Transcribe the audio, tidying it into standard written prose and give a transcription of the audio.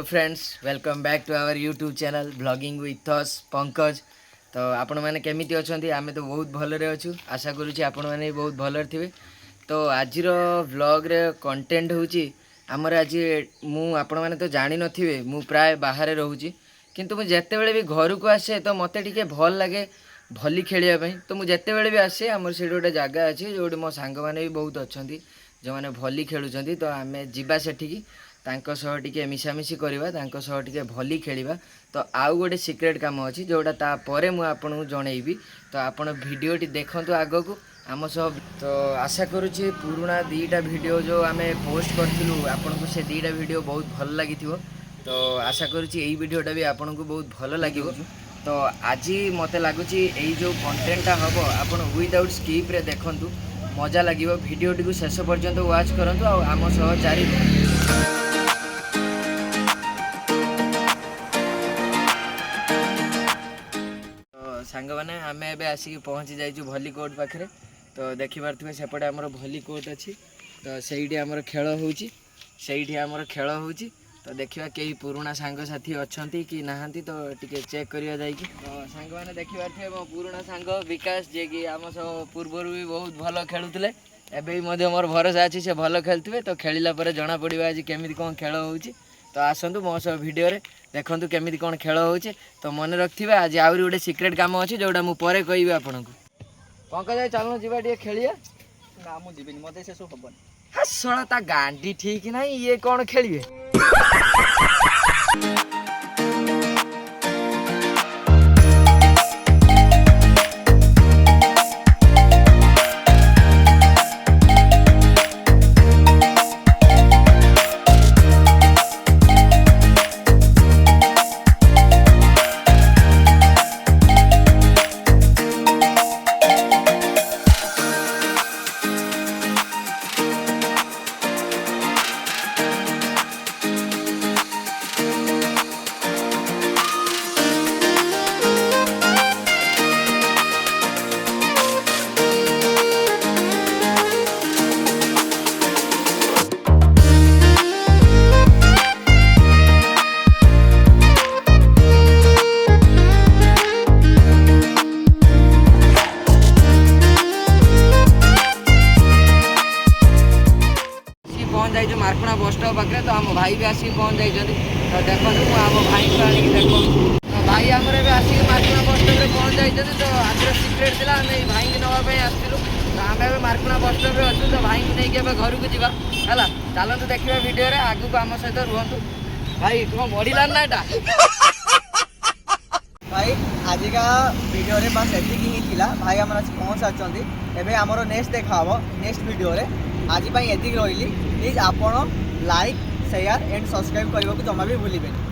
Friends welcome back to our YouTube channel blogging with us Pankaj. तो आपण मैंने केमिति अछंती आमे तो बहुत भलरे अछु। आशा करूची आपण मैंने बहुत भलरे थिबे। तो आजिर व्लॉग रे कंटेंट होची हमर आज मु आपण मैंने तो जानि नथिबे मु प्राय बाहर रहूची किंतु मु जत्ते बेले भी घर को आसे तो मते टिके भल लागे भली खेलिया पई। तो मु जत्ते बेले भी आसे हमर सेठी गोटे जगह अछि जोडे मो सांग माने भी बहुत अछंती जो माने भली खेलुचंती। तो आमे जिबा सेठी तांको सह टिके मिसामिसी करवा तांको सह टिके भली खेलिबा। तो आउ गोटे सिक्रेट काम अछि जोटा ता परे मु आपन जणैबी। तो आपण वीडियोटी देखंतु आगो को आम सह। तो आशा करूची पुराना दीटा वीडियो जो आमे पोस्ट करथिलु आपन को से दीटा वीडियो बहुत भल लागिथिबो। तो आशा करूची एई वीडियोटा भी आपन को बहुत भल लागिबो। तो आज मते लागुची एई जो कंटेंटटा हबो आपन विदाउट स्किप रे देखंतु मजा लागिबो। वीडियोटी को शेष पर्यंत वाच करंतु आ आम सह जारी सांग मैंने आम ए आसिक पहुँची जाइए भली कोर्ट पाखे। तो देखिपे सेपटे आमर भली कोर्ट अच्छी। तो सही आमर खेल होमर खेल हो। तो देखा कई पुराणा सांग साथी अच्छा कि नहांती तो टिके चेक करिया जाइए। तो सांग मैंने देखिपे मो पुराणा सांग विकास जे कि आम सब पूर्वर भी बहुत भल खेलुले एवं मोर भरोसा अच्छी से भल खेलुवे। तो खेलला जना पड़ो आज केमी कौन खेल हो। तो आसतु मो सब वीडियो रे देखंतु केमिति कौन खेल होचे। तो मन रखिथिबे आज आउरी गोटे सिक्रेट काम अछि जोडा मु परे कहिबे आपनकु। पंकज चलनो जीवा टिके खेलिया। ना मु जीबिनी मते से सब हबन। हसळा ता गांडी ठीक नाही ये कौन खेलिबे। मार्कुणा बस स्टॉप पाखे। तो आम भाई भी आसिक पहुँच जाइए। तो देखो आम भाई को आनिक देख। तो भाई आमर ए आसिक मार्कुणा बस स्टॉप में पहुँच जाइए। तो आज सिक्रेट थी आम भाई की नापी आसलु। तो आम ए मार्कुणा बस स्टॉप में अच्छु। तो भाई को लेकिन घर को जावा है। चलतु देखिए वीडियो रे आगू को आम सहित रुहतु। भाई तुम बढ़िला ना एटा भाई आजिका वीडियो रे बस एतिक ही थिला। भाई हमर आज पहुंच आछंती। एबे हमरो नेक्स्ट देखाबो नेक्स्ट वीडियो रे। आज एतिक रहिली। प्लीज आपण लाइक शेयर एंड सब्सक्राइब करबा को जमा भी भूलिबेनी।